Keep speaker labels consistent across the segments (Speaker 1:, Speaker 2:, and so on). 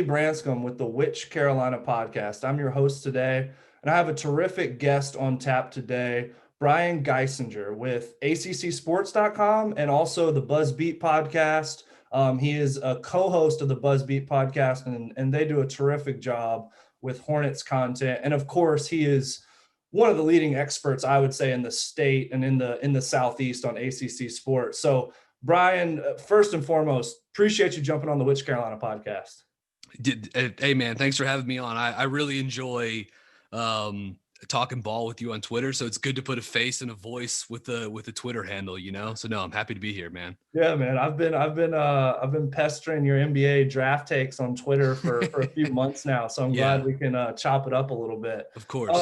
Speaker 1: Branscome with the Which Carolina podcast. I'm your host today, and I have a terrific guest on tap today, Brian Geisinger with ACCSports.com and also the BuzzBeat podcast. He is a co-host of the BuzzBeat podcast, and they do a terrific job with Hornets content. And of course, he is one of the leading experts, I would say, in the state and in the Southeast on ACC sports. So, Brian, first and foremost, appreciate you jumping on the Which Carolina podcast.
Speaker 2: Hey, man, thanks for having me on. I really enjoy talking ball with you on Twitter. So it's good to put a face and a voice with the Twitter handle, you know? So no, I'm happy to be here, man.
Speaker 1: Yeah, man. I've been pestering your NBA draft takes on Twitter for a few months now. So I'm glad we can chop it up a little bit.
Speaker 2: Of course.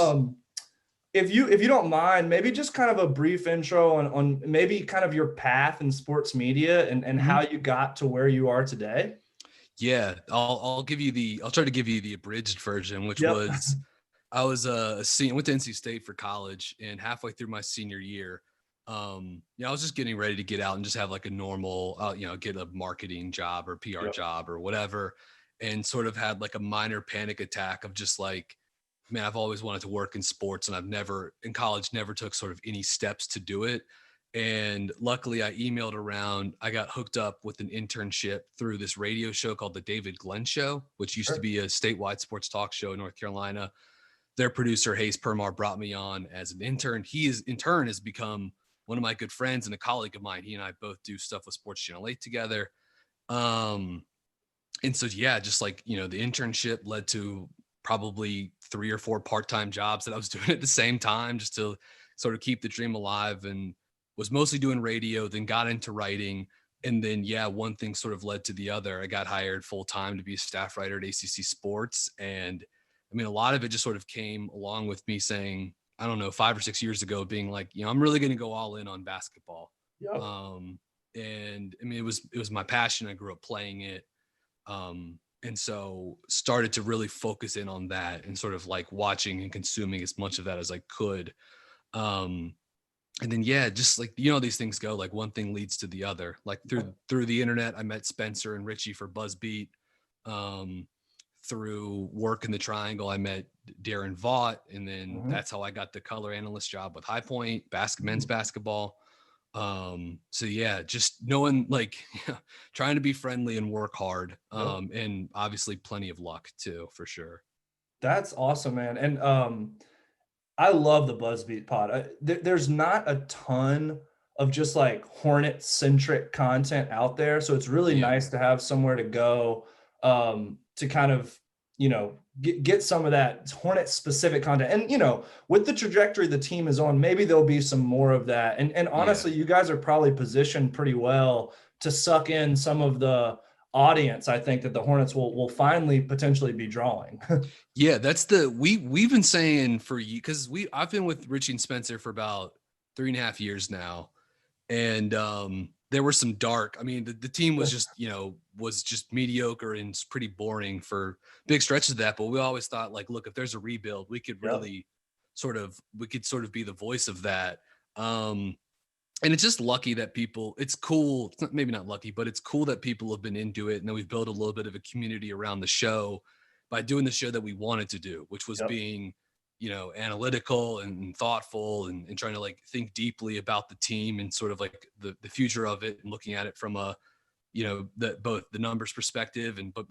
Speaker 1: If you don't mind, maybe just kind of a brief intro on maybe kind of your path in sports media and how you got to where you are today.
Speaker 2: Yeah, I'll try to give you the abridged version, which was I was a senior, went to NC State for college, and halfway through my senior year, I was just getting ready to get out and just have like a normal, get a marketing job or PR job or whatever, and sort of had like a minor panic attack of just like, man, I've always wanted to work in sports, and I've never took sort of any steps to do it. And luckily I emailed around, I got hooked up with an internship through this radio show called the David Glenn Show, which used to be a statewide sports talk show in North Carolina. Their producer, Hayes Permar, brought me on as an intern. He in turn has become one of my good friends and a colleague of mine. He and I both do stuff with Sports Channel 8 together. And so, just like, the internship led to probably 3 or 4 part-time jobs that I was doing at the same time just to sort of keep the dream alive, and was mostly doing radio, then got into writing. And then, one thing sort of led to the other. I got hired full-time to be a staff writer at ACC Sports. And I mean, a lot of it just sort of came along with me saying, I don't know, 5 or 6 years ago, being like, I'm really going to go all in on basketball.
Speaker 1: Yep.
Speaker 2: And I mean, it was my passion. I grew up playing it. And so started to really focus in on that and sort of like watching and consuming as much of that as I could. And then, just like, these things go, like one thing leads to the other. Like through the internet, I met Spencer and Richie for BuzzBeat. Through work in the Triangle, I met Darren Vaught, and then that's how I got the color analyst job with High Point men's basketball. Just knowing, like, trying to be friendly and work hard, and obviously plenty of luck too, for sure.
Speaker 1: That's awesome, man. And I love the BuzzBeat pod. There's not a ton of just like Hornet centric content out there, so it's really nice to have somewhere to go to kind of get some of that Hornet specific content. And with the trajectory the team is on, maybe there'll be some more of that. And honestly, you guys are probably positioned pretty well to suck in some of the audience, I think, that the Hornets will finally potentially be drawing.
Speaker 2: That's we've been saying for you, because I've been with Richie and Spencer for about 3.5 years now, and there were some the team was just mediocre and pretty boring for big stretches of that. But we always thought, like, look, if there's a rebuild, we could really sort of be the voice of that. And it's just lucky that it's cool. It's maybe not lucky, but it's cool that people have been into it. And then we've built a little bit of a community around the show by doing the show that we wanted to do, which was being, analytical and thoughtful and trying to like think deeply about the team and sort of like the future of it, and looking at it from a, both the numbers perspective but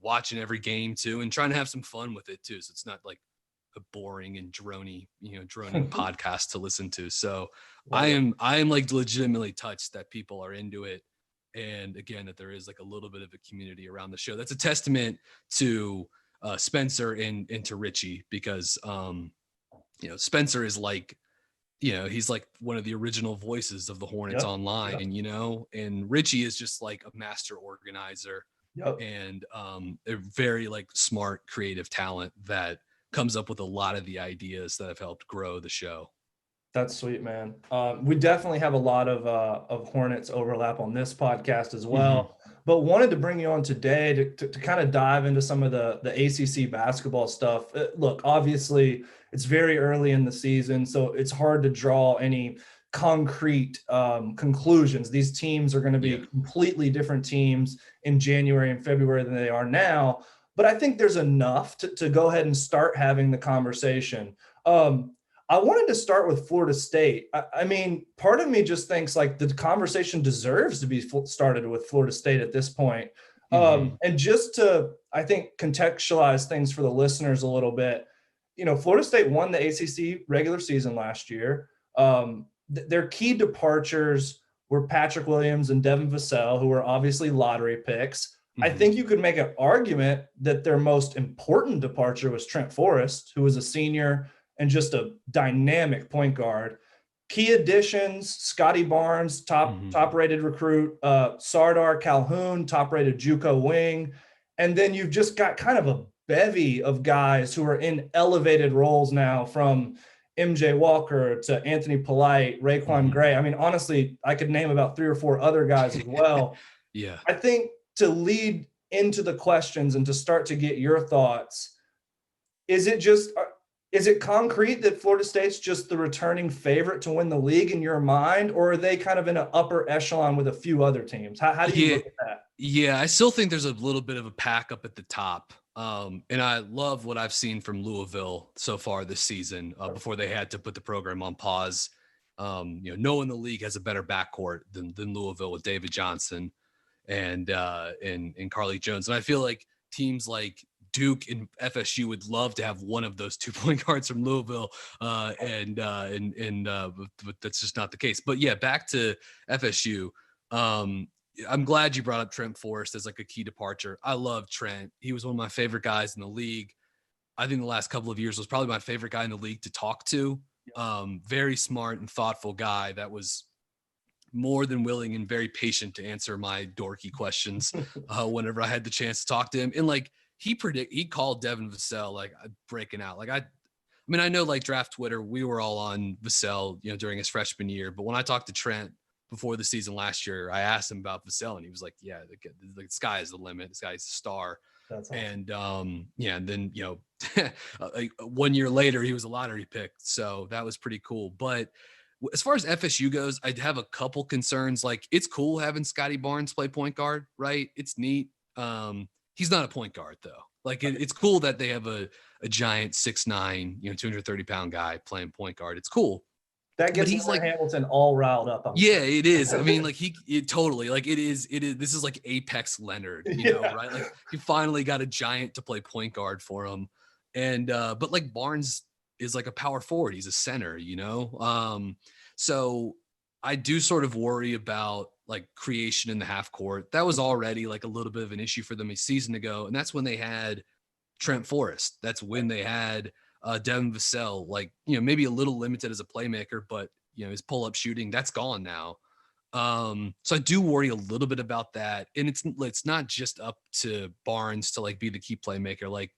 Speaker 2: watching every game too, and trying to have some fun with it too. So it's not like a boring and droning podcast to listen to. So I am like legitimately touched that people are into it. And again, that there is like a little bit of a community around the show. That's a testament to Spencer and to Richie, because Spencer is like, he's like one of the original voices of the Hornets online, and Richie is just like a master organizer and a very like smart, creative talent that comes up with a lot of the ideas that have helped grow the show.
Speaker 1: That's sweet, man. We definitely have a lot of Hornets overlap on this podcast as well, but wanted to bring you on today to kind of dive into some of the ACC basketball stuff. Look, obviously it's very early in the season, so it's hard to draw any concrete conclusions. These teams are going to be completely different teams in January and February than they are now. but I think there's enough to go ahead and start having the conversation. I wanted to start with Florida State. I mean, part of me just thinks like the conversation deserves to be started with Florida State at this point. And just to, I think, contextualize things for the listeners a little bit, Florida State won the ACC regular season last year. Their key departures were Patrick Williams and Devin Vassell, who were obviously lottery picks. I think you could make an argument that their most important departure was Trent Forrest, who was a senior and just a dynamic point guard. Key additions: Scotty Barnes, top rated recruit, Sardar Calhoun, top rated JUCO wing. And then you've just got kind of a bevy of guys who are in elevated roles now, from MJ Walker to Anthony Polite, Raekwon Gray. I mean, honestly, I could name about 3 or 4 other guys as well.
Speaker 2: Yeah.
Speaker 1: I think to lead into the questions and to start to get your thoughts, is it concrete that Florida State's just the returning favorite to win the league in your mind, or are they kind of in an upper echelon with a few other teams? How do you look at that?
Speaker 2: Yeah, I still think there's a little bit of a pack up at the top. And I love what I've seen from Louisville so far this season, before they had to put the program on pause. Knowing the league has a better backcourt than Louisville with David Johnson and Carly Jones. And I feel like teams like Duke and FSU would love to have one of those 2 point guards from Louisville, but that's just not the case. But yeah, back to FSU. I'm glad you brought up Trent Forrest as like a key departure. I love Trent. He was one of my favorite guys in the league. I think the last couple of years was probably my favorite guy in the league to talk to. Very smart and thoughtful guy that was more than willing and very patient to answer my dorky questions whenever I had the chance to talk to him. And like he called Devin Vassell like breaking out. Like I know like draft Twitter, we were all on Vassell, during his freshman year. But when I talked to Trent before the season last year, I asked him about Vassell, and he was like, "Yeah, the sky is the limit. This guy's a star." That's awesome. And then 1 year later, he was a lottery pick, so that was pretty cool. But as far as FSU goes, I'd have a couple concerns. Like, it's cool having Scotty Barnes play point guard, right? It's neat. He's not a point guard though. Like it's cool that they have a giant 6'9", 230-pound guy playing point guard. It's cool.
Speaker 1: That gets he's like Hamilton all riled up.
Speaker 2: It is. I mean, like totally, like it is. This is like Apex Leonard, right? Like he finally got a giant to play point guard for him. And, but like Barnes is like a power forward. He's a center, so I do sort of worry about like creation in the half court. That was already like a little bit of an issue for them a season ago. And that's when they had Trent Forrest. That's when they had Devin Vassell, like, maybe a little limited as a playmaker, but his pull-up shooting, that's gone now. So I do worry a little bit about that. And it's not just up to Barnes to like be the key playmaker. Like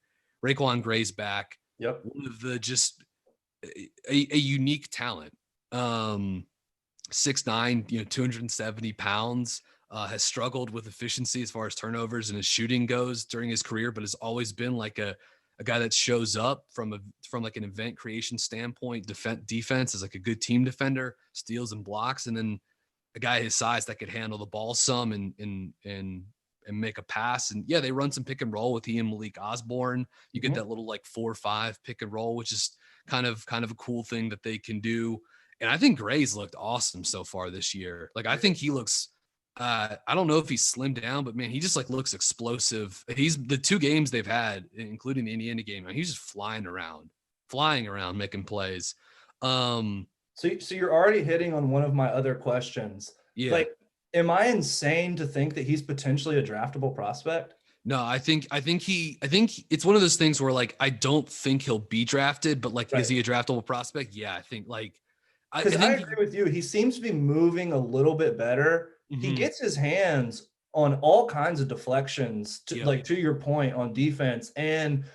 Speaker 2: Raekwon Gray's back.
Speaker 1: Yep.
Speaker 2: One of the just a unique talent. 6'9", 270 pounds, has struggled with efficiency as far as turnovers and his shooting goes during his career, but has always been like a guy that shows up from like an event creation standpoint. Defense is like a good team defender, steals and blocks, and then a guy his size that could handle the ball some and make a pass. And yeah, they run some pick and roll with he and Malik Osborne. You get that little like 4-5 pick and roll, which is kind of a cool thing that they can do. And I think Gray's looked awesome so far this year. Like I think he looks. I don't know if he's slimmed down, but man, he just like looks explosive. He's the 2 games they've had, including the Indiana game, he's just flying around, making plays.
Speaker 1: So you're already hitting on one of my other questions.
Speaker 2: Yeah.
Speaker 1: Like, am I insane to think that he's potentially a draftable prospect?
Speaker 2: No, I think it's one of those things where like, I don't think he'll be drafted, but like, Is he a draftable prospect? Yeah. I think like,
Speaker 1: I agree with you. He seems to be moving a little bit better. He gets his hands on all kinds of deflections, to your point, on defense, and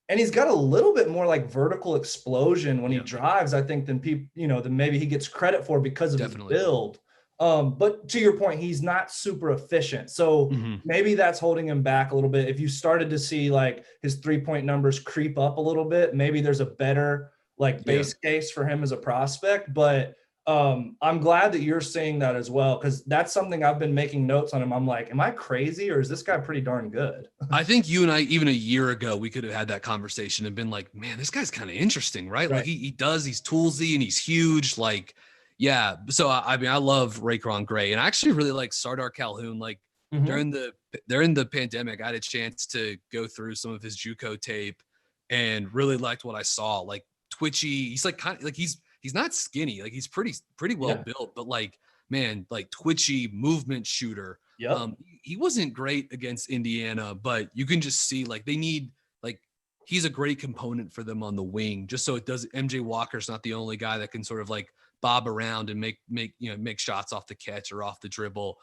Speaker 1: he's got a little bit more like vertical explosion when he drives, I think, than people, than maybe he gets credit for because of his build. But to your point, he's not super efficient, so maybe that's holding him back a little bit. If you started to see like his 3-point numbers creep up a little bit, maybe there's a better like base case for him as a prospect. But I'm glad that you're seeing that as well, because that's something I've been making notes on him. I'm like, am I crazy or is this guy pretty darn good?
Speaker 2: I think you and I, even a year ago, we could have had that conversation and been like, man, this guy's kind of interesting, right? Like
Speaker 1: Right.
Speaker 2: he's toolsy and he's huge. Like, yeah. So I mean, I love Raycron Gray, and I actually really like Sardar Calhoun. Like
Speaker 1: Hmm.
Speaker 2: during the pandemic, I had a chance to go through some of his JUCO tape and really liked what I saw. Like twitchy, he's like kind of like he's not skinny, like he's pretty well
Speaker 1: Yeah.
Speaker 2: built, but like man, like twitchy movement shooter.
Speaker 1: Yep.
Speaker 2: He wasn't great against Indiana, but you can just see like they need like he's a great component for them on the wing, just so it does. MJ Walker's not the only guy that can sort of like bob around and make shots off the catch or off the dribble,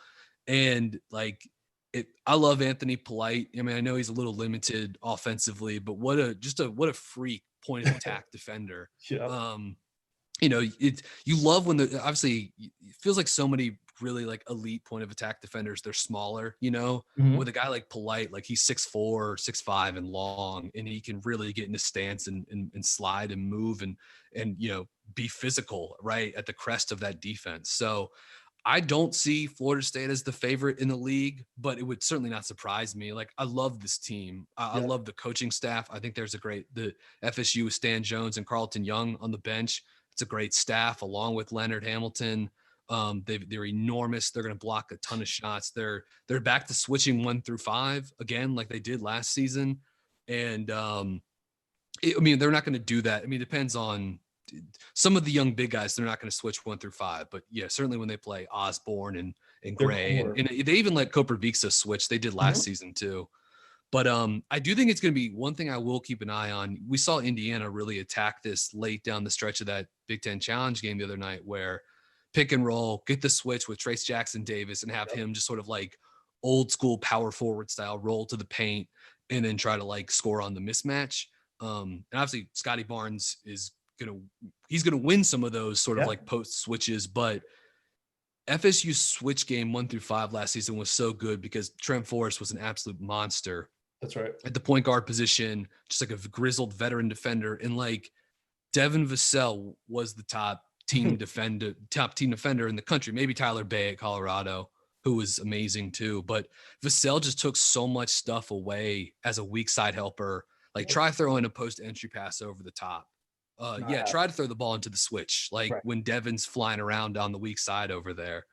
Speaker 2: and like it. I love Anthony Polite. I mean, I know he's a little limited offensively, but what a freak point of attack defender.
Speaker 1: Yep.
Speaker 2: You love when obviously it feels like so many really like elite point of attack defenders, they're smaller, with
Speaker 1: Hmm.
Speaker 2: a guy like Polite, like he's 6'4", 6'5", and long, and he can really get into stance and slide and move and be physical right at the crest of that defense. So I don't see Florida State as the favorite in the league, but it would certainly not surprise me. Like I love this team. I
Speaker 1: Yep.
Speaker 2: love the coaching staff. I think there's the FSU with Stan Jones and Carlton Young on the bench. It's a great staff along with Leonard Hamilton. They're enormous. They're going to block a ton of shots. They're back to switching 1 through 5 again, like they did last season. And they're not going to do that. I mean, it depends on some of the young big guys. They're not going to switch 1 through 5, but yeah, certainly when they play Osborne and
Speaker 1: Their
Speaker 2: Gray
Speaker 1: core.
Speaker 2: and they even let Koprivica switch. They did last
Speaker 1: Hmm.
Speaker 2: season too. But I do think it's going to be one thing I will keep an eye on. We saw Indiana really attack this late down the stretch of that Big Ten Challenge game the other night, where pick and roll, get the switch with Trace Jackson Davis and have
Speaker 1: Yep.
Speaker 2: him just sort of like old school power forward style roll to the paint and then try to like score on the mismatch. And obviously Scotty Barnes he's gonna win some of those sort of
Speaker 1: Yeah.
Speaker 2: like post switches, but FSU's switch game 1 through 5 last season was so good because Trent Forrest was an absolute monster
Speaker 1: That's right.
Speaker 2: at the point guard position, just like a grizzled veteran defender. And like Devin Vassell was the top team defender in the country. Maybe Tyler Bay at Colorado, who was amazing too. But Vassell just took so much stuff away as a weak side helper. Like
Speaker 1: Yep.
Speaker 2: try throwing a post entry pass over the top.
Speaker 1: Not
Speaker 2: Try
Speaker 1: happening.
Speaker 2: to throw the ball into the switch, like
Speaker 1: Right.
Speaker 2: when Devin's flying around on the weak side over there.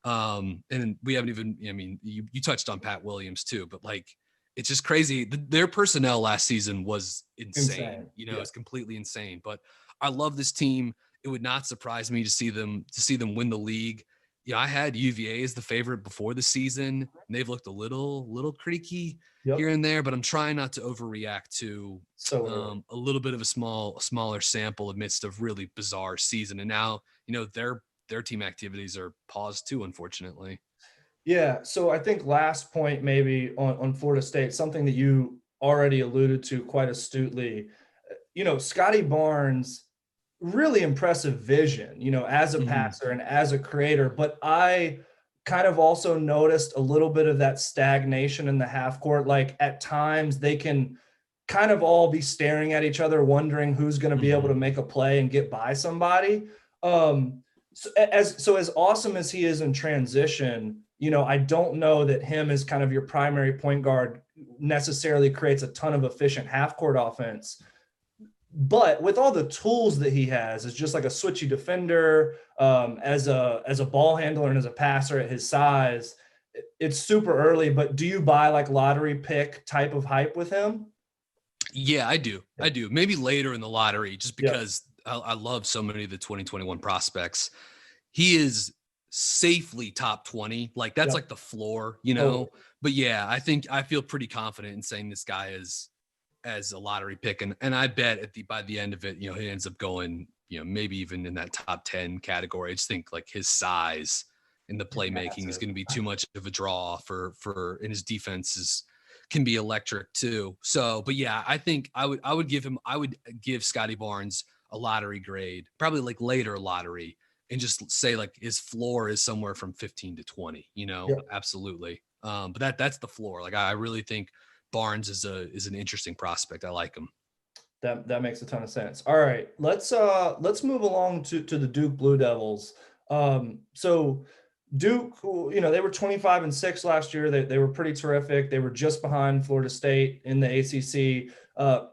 Speaker 2: And we haven't even, I mean, you touched on Pat Williams too, but like, it's just crazy. Their personnel last season was insane.
Speaker 1: Insane. Yeah.
Speaker 2: It's completely insane. But I love this team. It would not surprise me to see them win the league. Yeah, I had UVA as the favorite before the season, and they've looked a little creaky here
Speaker 1: Yep.
Speaker 2: and there. But I'm trying not to overreact to
Speaker 1: So early.
Speaker 2: a little bit of a smaller sample amidst a really bizarre season. And now their team activities are paused too, unfortunately.
Speaker 1: Yeah. So I think last point maybe on Florida State, something that you already alluded to quite astutely. Scotty Barnes, really impressive vision, as a
Speaker 2: Mm-hmm.
Speaker 1: passer and as a creator. But I kind of also noticed a little bit of that stagnation in the half court. Like at times they can kind of all be staring at each other, wondering who's going to be able
Speaker 2: Mm-hmm.
Speaker 1: to make a play and get by somebody. So as awesome as he is in transition, I don't know that him as kind of your primary point guard necessarily creates a ton of efficient half court offense. But with all the tools that he has, as just like a switchy defender, as a ball handler and as a passer at his size, it's super early. But do you buy like lottery pick type of hype with him?
Speaker 2: Yeah, I do.
Speaker 1: Yeah.
Speaker 2: Maybe later in the lottery, just
Speaker 1: Yeah.
Speaker 2: because I love so many of the 2021 prospects. He is safely top 20. Like that's
Speaker 1: Yeah.
Speaker 2: like the floor,
Speaker 1: Totally.
Speaker 2: But yeah, I feel pretty confident in saying this guy is as a lottery pick. And I bet by the end of it, he ends up going, maybe even in that top 10 category. I just think like his size and the playmaking is
Speaker 1: Massive.
Speaker 2: going to be too much of a draw and his defense can be electric too. So, but yeah, I think I would give Scotty Barnes a lottery grade, probably like later lottery, and just say like his floor is somewhere from 15 to 20,
Speaker 1: Yeah.
Speaker 2: absolutely. But that's the floor. Like I really think Barnes is an interesting prospect. I like him.
Speaker 1: That makes a ton of sense. All right, let's move along to the Duke Blue Devils. So Duke, they were 25-6 last year. They were pretty terrific. They were just behind Florida State in the ACC.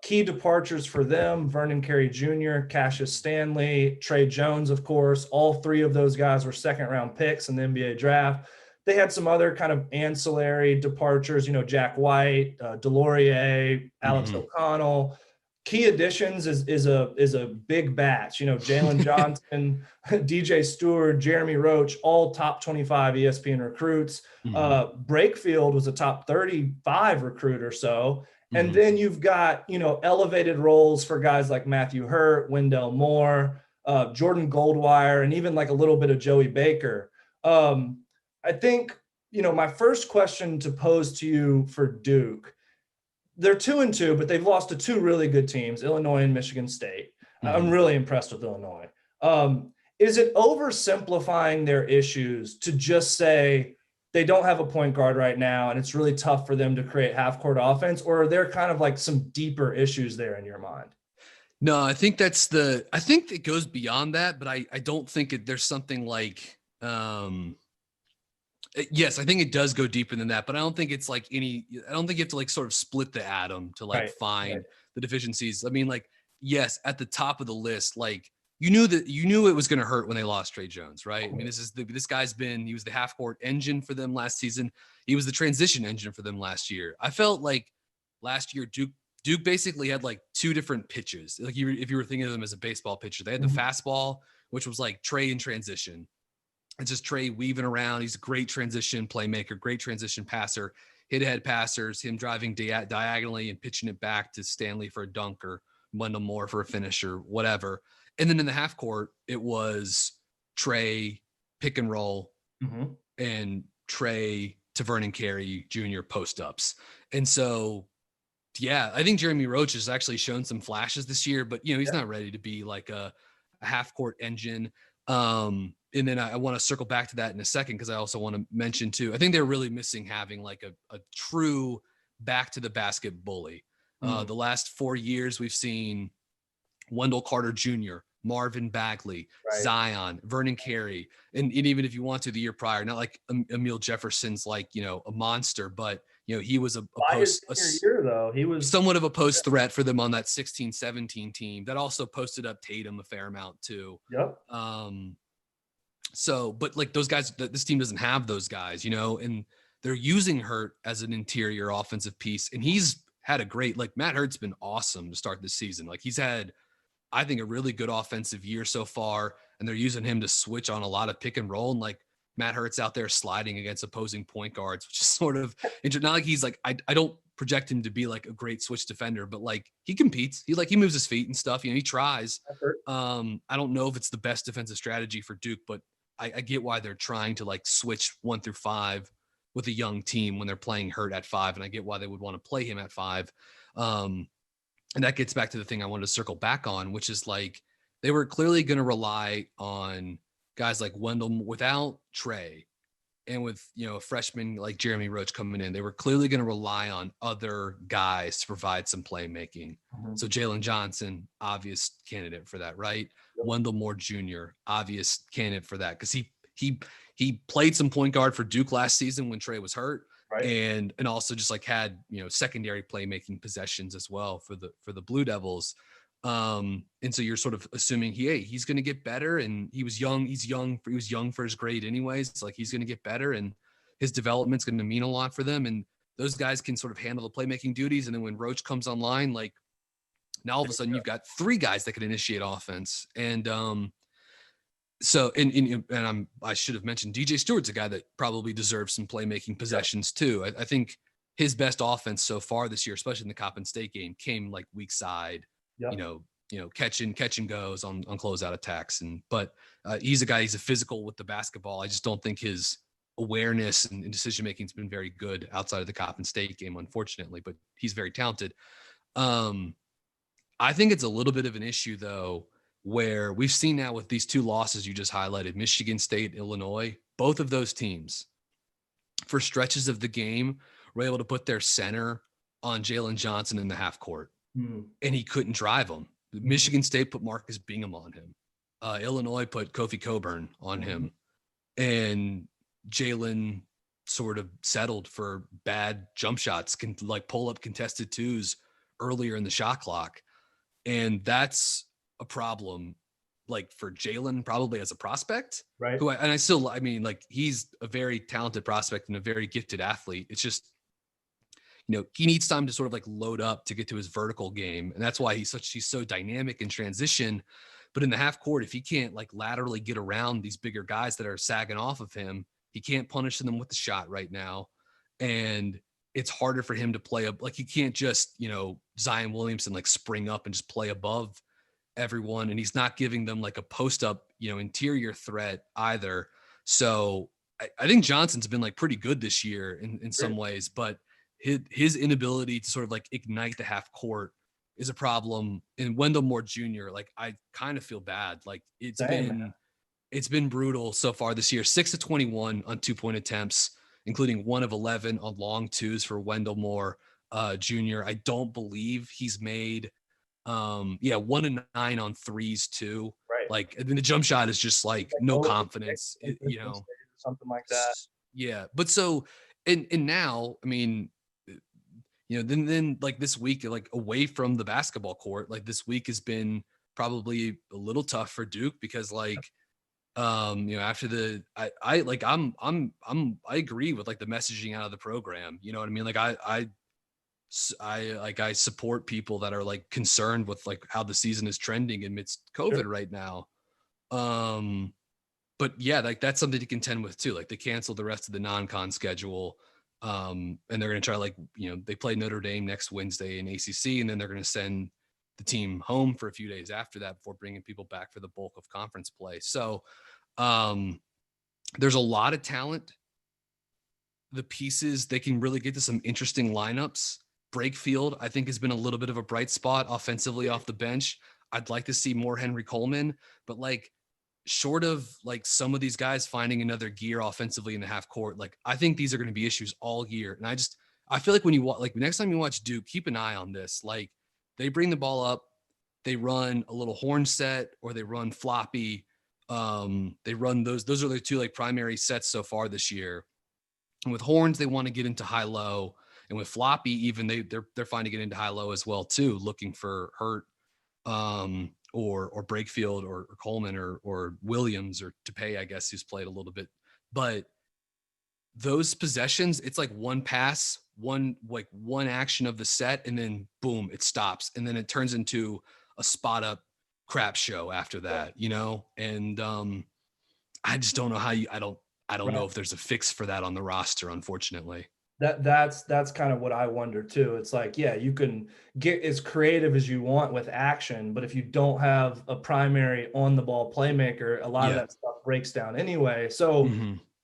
Speaker 1: Key departures for them: Vernon Carey Jr., Cassius Stanley, Trey Jones, of course. All three of those guys were second-round picks in the NBA draft. They had some other kind of ancillary departures, Jack White, Delorier, Alex
Speaker 2: Mhm.
Speaker 1: O'Connell. Key additions is a big batch. Jalen Johnson, DJ Stewart, Jeremy Roach, all top 25 ESPN recruits.
Speaker 2: Mhm.
Speaker 1: Brakefield was a top 35 recruit or so. And
Speaker 2: Mhm.
Speaker 1: then you've got, elevated roles for guys like Matthew Hurt, Wendell Moore, Jordan Goldwire, and even like a little bit of Joey Baker. I think, my first question to pose to you for Duke, they're 2-2, but they've lost to two really good teams, Illinois and Michigan State. I'm
Speaker 2: Mhm.
Speaker 1: really impressed with Illinois. Is it oversimplifying their issues to just say they don't have a point guard right now and it's really tough for them to create half-court offense, or are there kind of like some deeper issues there in your mind?
Speaker 2: No, I think I think it goes beyond that, but I don't think there's something like, yes, I think it does go deeper than that, but I don't think it's like I don't think you have to like sort of split the atom to like
Speaker 1: Right. Right.
Speaker 2: find the deficiencies. I mean, like, yes, at the top of the list, like you knew it was going to hurt when they lost Trey Jones, right? I mean, this guy's he was the half court engine for them last season. He was the transition engine for them last year. I felt like last year Duke basically had like two different pitches. Like if you were thinking of them as a baseball pitcher, they had the
Speaker 1: Mhm.
Speaker 2: fastball, which was like Trey in transition. It's just Trey weaving around. He's a great transition playmaker, great transition passer, hit ahead passers, him driving diagonally and pitching it back to Stanley for a dunk or Wendell Moore for a finish or whatever. And then in the half court, it was Trey pick and roll
Speaker 1: Mhm.
Speaker 2: and Trey to Vernon Carey Jr. post ups. And so, yeah, I think Jeremy Roach has actually shown some flashes this year, but he's
Speaker 1: Yeah.
Speaker 2: not ready to be like a half court engine. And then I want to circle back to that in a second because I also want to mention too. I think they're really missing having like a true back to the basket bully.
Speaker 1: Mhm.
Speaker 2: The last 4 years we've seen Wendell Carter Jr., Marvin Bagley,
Speaker 1: Right.
Speaker 2: Zion, Vernon Carey, and even if you want to the year prior, not like Emil Jefferson's like a monster, but he was a
Speaker 1: By his
Speaker 2: post
Speaker 1: senior year, though, he was.
Speaker 2: somewhat of a post threat for them on that 16-17 team that also posted up Tatum a fair amount too.
Speaker 1: Yep.
Speaker 2: So, but like those guys, this team doesn't have those guys, and they're using Hurt as an interior offensive piece. And he's had a great, like Matt Hurt's been awesome to start this season. Like he's had, I think, a really good offensive year so far. And they're using him to switch on a lot of pick and roll. And like Matt Hurt's out there sliding against opposing point guards, which is sort of not like he's like, I don't project him to be like a great switch defender, but like he competes. He moves his feet and stuff. He tries. I don't know if it's the best defensive strategy for Duke, but I get why they're trying to like switch 1 through 5 with a young team when they're playing Hurt at 5. And I get why they would want to play him at 5. And that gets back to the thing I wanted to circle back on, which is like they were clearly going to rely on guys like Wendell without Trey and with, a freshman like Jeremy Roach coming in. They were clearly going to rely on other guys to provide some playmaking.
Speaker 1: Mhm.
Speaker 2: So Jalen Johnson, obvious candidate for that, right?
Speaker 1: Yep.
Speaker 2: Wendell Moore Jr., obvious candidate for that because he played some point guard for Duke last season when Trey was hurt.
Speaker 1: Right.
Speaker 2: And also just like had secondary playmaking possessions as well for the Blue Devils. And so you're sort of assuming he's going to get better, and he was young for his grade anyways. It's like he's going to get better, and his development's going to mean a lot for them. And those guys can sort of handle the playmaking duties. And then when Roach comes online, like now all of a sudden you've got 3 guys that can initiate offense. And so, I should have mentioned DJ Stewart's a guy that probably deserves some playmaking possessions too. I think his best offense so far this year, especially in the Coppin State game, came like weak side,
Speaker 1: Yep.
Speaker 2: catch and goes on closeout attacks. But he's a physical with the basketball. I just don't think his awareness and decision making has been very good outside of the Coppin State game, unfortunately. But he's very talented. I think it's a little bit of an issue though, where we've seen now with these 2 losses you just highlighted, Michigan State, Illinois, both of those teams for stretches of the game were able to put their center on Jalen Johnson in the half court.
Speaker 1: Mm.
Speaker 2: and he couldn't drive them. Michigan State put Marcus Bingham on him. Illinois put Kofi Coburn on him. And Jalen sort of settled for bad jump shots, can like pull up contested twos earlier in the shot clock. And that's a problem, like for Jalen, probably as a prospect,
Speaker 1: Right.
Speaker 2: I mean, like he's a very talented prospect and a very gifted athlete. It's just, he needs time to sort of like load up to get to his vertical game. And that's why he's so dynamic in transition. But in the half court, if he can't like laterally get around these bigger guys that are sagging off of him, he can't punish them with the shot right now. And it's harder for him to play up. Like you can't just, Zion Williamson like spring up and just play above everyone. And he's not giving them like a post up, interior threat either. So I think Johnson's been like pretty good this year in some ways, but his inability to sort of like ignite the half court is a problem. And Wendell Moore Jr., like I kind of feel bad. Like it's been brutal so far this year. 6 of 21 on 2-point attempts, including 1 of 11 on long twos for Wendell Moore Jr. I don't believe he's made 1 of 9 on threes too.
Speaker 1: Right.
Speaker 2: Like, I mean, the jump shot is just like no confidence,
Speaker 1: something like that.
Speaker 2: Yeah. But so, and now, I mean, then like this week, like away from the basketball court, like this week has been probably a little tough for Duke because like, after the, I agree with like the messaging out of the program, you know what I mean? Like I support people that are like concerned with like how the season is trending amidst COVID right now. But yeah, like that's something to contend with too. Like they canceled the rest of the non-con schedule. And they're going to try like, they play Notre Dame next Wednesday in ACC, and then they're going to send the team home for a few days after that before bringing people back for the bulk of conference play. So there's a lot of talent. The pieces, they can really get to some interesting lineups. Brakefield, I think, has been a little bit of a bright spot offensively off the bench. I'd like to see more Henry Coleman, but like short of like some of these guys finding another gear offensively in the half court, like I think these are going to be issues all year. And I feel like when you like next time you watch Duke, keep an eye on this. Like they bring the ball up, they run a little horn set or they run floppy. They run those are the two like primary sets so far this year. And with horns, they want to get into high low. And with floppy, even they're finding it into high low as well too, looking for Hurt or Brakefield or Coleman or Williams or Tepay, I guess, who's played a little bit. But those possessions, it's like one pass, one action of the set, and then boom, it stops. And then it turns into a spot up crap show after that, And I just don't know how I don't know if there's a fix for that on the roster, unfortunately.
Speaker 1: That's kind of what I wonder too. It's like, yeah, you can get as creative as you want with action, but if you don't have a primary on the ball playmaker, a lot of that stuff breaks down anyway. So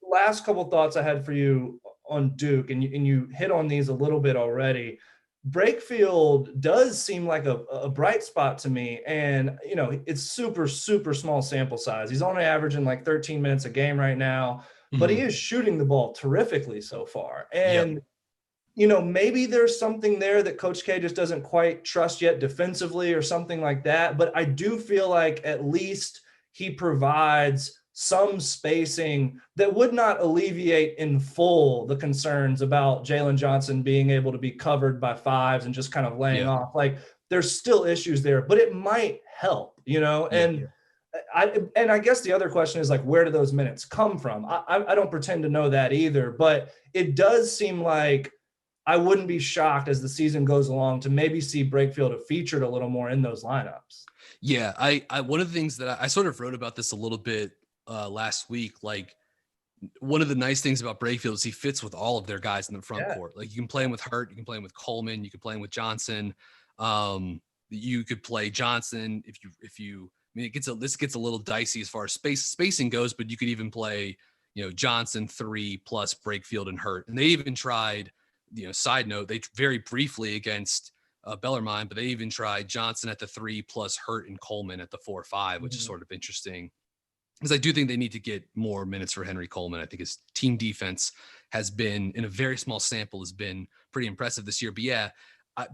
Speaker 1: last couple thoughts I had for you on Duke, and you hit on these a little bit already. Brakefield does seem like a bright spot to me. And, it's super, super small sample size. He's only averaging like 13 minutes a game right now, but he is shooting the ball terrifically so far. And, maybe there's something there that Coach K just doesn't quite trust yet defensively or something like that. But I do feel like at least he provides some spacing that would not alleviate in full the concerns about Jalen Johnson being able to be covered by fives and just kind of laying off. Like there's still issues there, but it might help, and I guess the other question is like, where do those minutes come from? I don't pretend to know that either, but it does seem like I wouldn't be shocked as the season goes along to maybe see Brakefield featured a little more in those lineups.
Speaker 2: Yeah. I one of the things that I sort of wrote about this a little bit last week, like one of the nice things about Brakefield is he fits with all of their guys in the front court. Like you can play him with Hurt, you can play him with Coleman, you can play him with Johnson. You could play Johnson if you, I mean, this gets a little dicey as far as spacing goes, but you could even play, Johnson 3 plus Brakefield and Hurt. And they even tried, side note, they very briefly against Bellarmine, but they even tried Johnson at the 3 plus Hurt and Coleman at the 4-5, which is sort of interesting. Because I do think they need to get more minutes for Henry Coleman. I think his team defense has been, in a very small sample, has been pretty impressive this year. But yeah,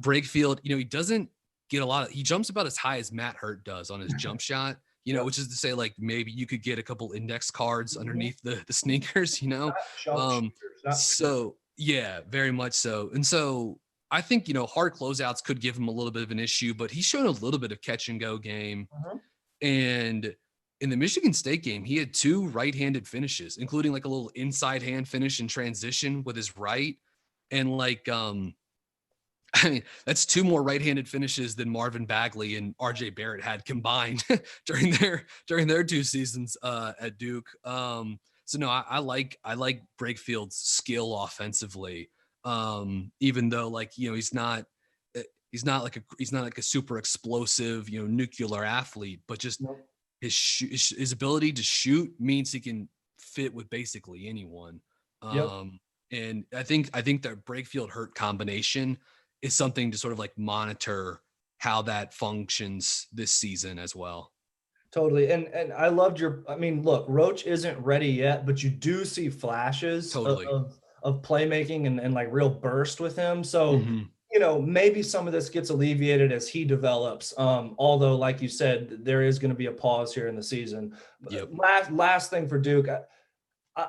Speaker 2: Brakefield, he doesn't get he jumps about as high as Matt Hurt does on his jump shot, which is to say, like, maybe you could get a couple index cards underneath the sneakers,
Speaker 1: Not jump shooters, not
Speaker 2: So yeah, very much so. And so I think, hard closeouts could give him a little bit of an issue, but he's shown a little bit of catch and go game. And in the Michigan State game, he had 2 right-handed finishes, including like a little inside hand finish in transition with his right. And like, I mean, that's 2 more right-handed finishes than Marvin Bagley and RJ Barrett had combined during their 2 seasons at Duke. So no, I like Breakfield's skill offensively. Even though, like, he's not like a super explosive, nuclear athlete, but just his ability to shoot means he can fit with basically anyone. And I think that Breakfield Hurt combination is something to sort of like monitor how that functions this season as well.
Speaker 1: Totally. And I loved look, Roach isn't ready yet, but you do see flashes
Speaker 2: Totally.
Speaker 1: of playmaking and like real burst with him. So, maybe some of this gets alleviated as he develops. Although, like you said, there is going to be a pause here in the season.
Speaker 2: Yep.
Speaker 1: Last thing for Duke,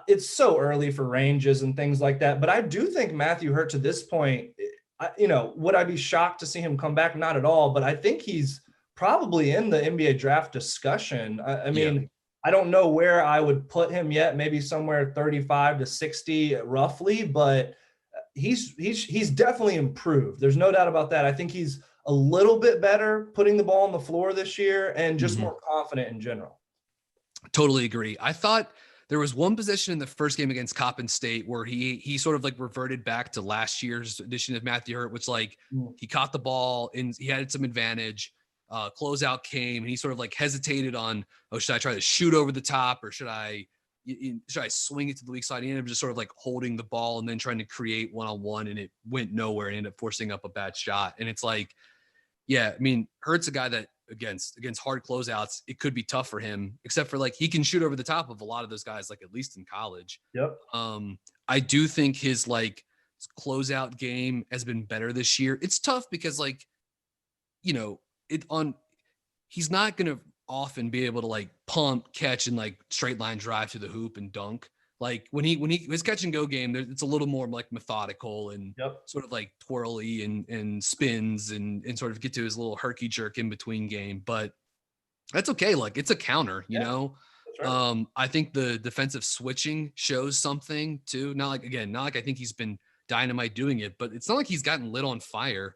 Speaker 1: it's so early for ranges and things like that, but I do think Matthew Hurt to this point, would I be shocked to see him come back? Not at all, but I think he's probably in the NBA draft discussion. I mean, I don't know where I would put him yet, maybe somewhere 35 to 60 roughly, but he's definitely improved. There's no doubt about that. I think he's a little bit better putting the ball on the floor this year and just more confident in general.
Speaker 2: Totally agree. I thought there was one possession in the first game against Coppin State where he sort of like reverted back to last year's edition of Matthew Hurt, which like he caught the ball and he had some advantage. Closeout came and he sort of like hesitated on, should I try to shoot over the top or should I swing it to the weak side? He ended up just sort of like holding the ball and then trying to create one-on-one, and it went nowhere and ended up forcing up a bad shot. And it's like, yeah, I mean, Hurt's a guy that against hard closeouts, it could be tough for him, except for like he can shoot over the top of a lot of those guys, like at least in college.
Speaker 1: Yep.
Speaker 2: I do think his like closeout game has been better this year. It's tough because like, he's not going to often be able to like pump, catch, and like straight line drive to the hoop and dunk. Like when his catch and go game, it's a little more like methodical and sort of like twirly and spins and sort of get to his little herky jerk in between game. But that's okay. Like it's a counter, you know? That's right. I think the defensive switching shows something too. Not like I think he's been dynamite doing it, but it's not like he's gotten lit on fire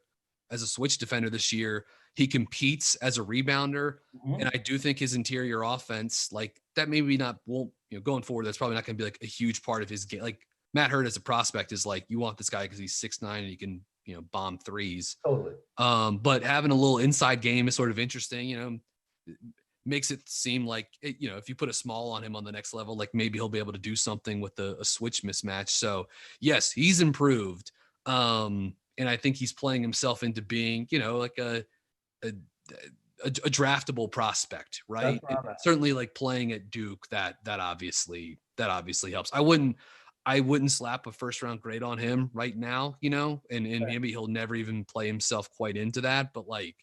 Speaker 2: as a switch defender this year. He competes as a rebounder. And I do think his interior offense, like that maybe won't, going forward, that's probably not going to be like a huge part of his game. Like Matt Hurt as a prospect is like, you want this guy because he's 6'9" and he can, bomb threes.
Speaker 1: Totally.
Speaker 2: But having a little inside game is sort of interesting, makes it seem like, if you put a small on him on the next level, like maybe he'll be able to do something with a switch mismatch. So yes, he's improved. And I think he's playing himself into being, like a draftable prospect, right? Certainly like playing at Duke, that obviously helps. I wouldn't slap a first round grade on him right now, and maybe he'll never even play himself quite into that. But like,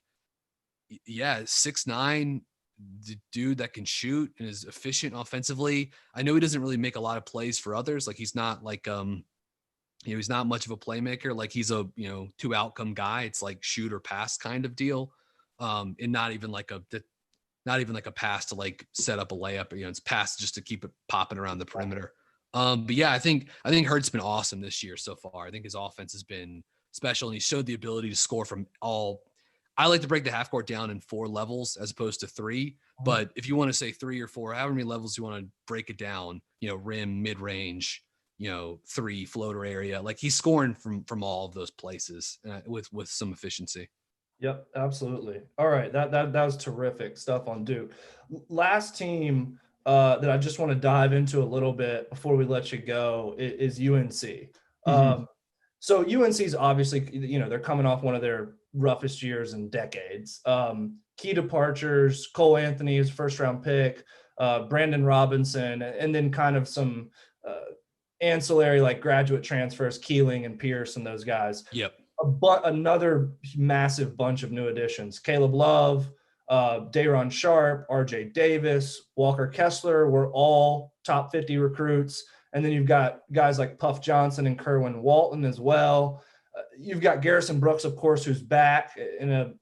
Speaker 2: yeah, 6'9", the dude that can shoot and is efficient offensively. I know he doesn't really make a lot of plays for others. Like he's not like, he's not much of a playmaker. Like he's a, 2 outcome guy. It's like shoot or pass kind of deal. And not even like a pass to like set up a layup, it's pass just to keep it popping around the perimeter. But yeah, I think Hurt's been awesome this year so far. I think his offense has been special and he showed the ability to score from all. I like to break the half court down in 4 levels as opposed to 3, but if you want to say 3 or 4, however many levels you want to break it down, rim, mid range, 3 floater area, like he's scoring from all of those places with some efficiency.
Speaker 1: Yep, absolutely. All right, that was terrific stuff on Duke. Last team that I just want to dive into a little bit before we let you go is UNC. So UNC is obviously, they're coming off one of their roughest years in decades. Key departures: Cole Anthony is first round pick, Brandon Robinson, and then kind of some ancillary like graduate transfers, Keeling and Pierce and those guys.
Speaker 2: Yep.
Speaker 1: another massive bunch of new additions. Caleb Love, Day'Ron Sharpe, RJ Davis, Walker Kessler were all top 50 recruits. And then you've got guys like Puff Johnson and Kerwin Walton as well. You've got Garrison Brooks, of course, who's back in